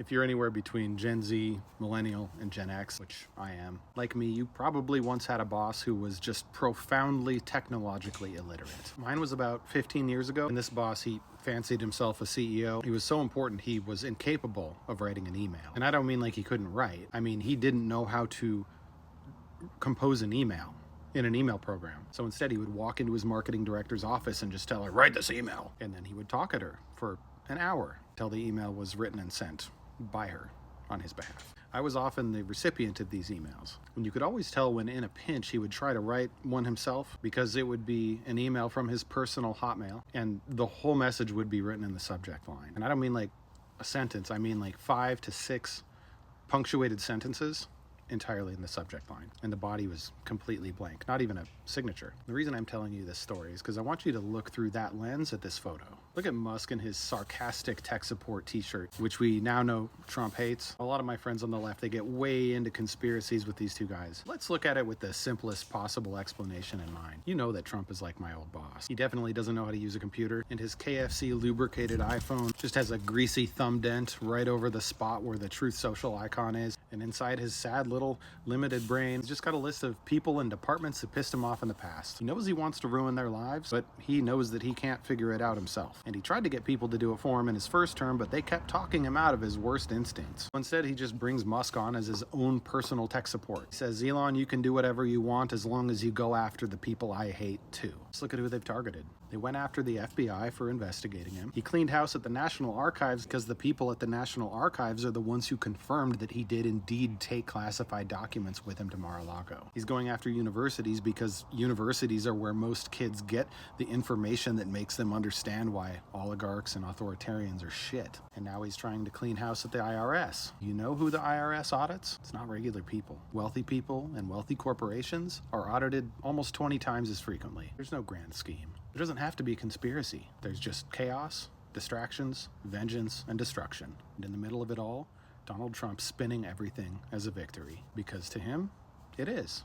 If you're anywhere between Gen Z, Millennial, and Gen X, which I am, like me, you probably once had a boss who was just profoundly technologically illiterate. Mine was about 15 years ago, and this boss, he fancied himself a CEO. He was so important, he was incapable of writing an email. And I don't mean like he couldn't write. I mean, he didn't know how to compose an email in an email program. So instead, he would walk into his marketing director's office and just tell her, write this email. And then he would talk at her for an hour till the email was written and sent by her on his behalf. I was often the recipient of these emails. And you could always tell when in a pinch he would try to write one himself, because it would be an email from his personal Hotmail and the whole message would be written in the subject line. And I don't mean like a sentence, I mean like 5 to 6 punctuated sentences entirely in the subject line, and the body was completely blank, not even a signature. The reason I'm telling you this story is because I want you to look through that lens at this photo. Look at Musk in his sarcastic tech support t-shirt, which we now know Trump hates. A lot of my friends on the left, they get way into conspiracies with these two guys. Let's look at it with the simplest possible explanation in mind. You know that Trump is like my old boss. He definitely doesn't know how to use a computer, and his KFC lubricated iPhone just has a greasy thumb dent right over the spot where the Truth Social icon is. And inside his sad little limited brain, he's just got a list of people and departments that pissed him off in the past. He knows he wants to ruin their lives, but he knows that he can't figure it out himself. And he tried to get people to do it for him in his first term, but they kept talking him out of his worst instincts. Instead, he just brings Musk on as his own personal tech support. He says, Elon, you can do whatever you want as long as you go after the people I hate too. Let's look at who they've targeted. They went after the FBI for investigating him. He cleaned house at the National Archives because the people at the National Archives are the ones who confirmed that he did indeed take classified documents with him to Mar-a-Lago. He's going after universities because universities are where most kids get the information that makes them understand why oligarchs and authoritarians are shit. And now he's trying to clean house at the IRS. You know who the IRS audits? It's not regular people. Wealthy people and wealthy corporations are audited almost 20 times as frequently. There's no grand scheme. There doesn't have to be a conspiracy. There's just chaos, distractions, vengeance, and destruction. And in the middle of it all, Donald Trump spinning everything as a victory, because to him, it is.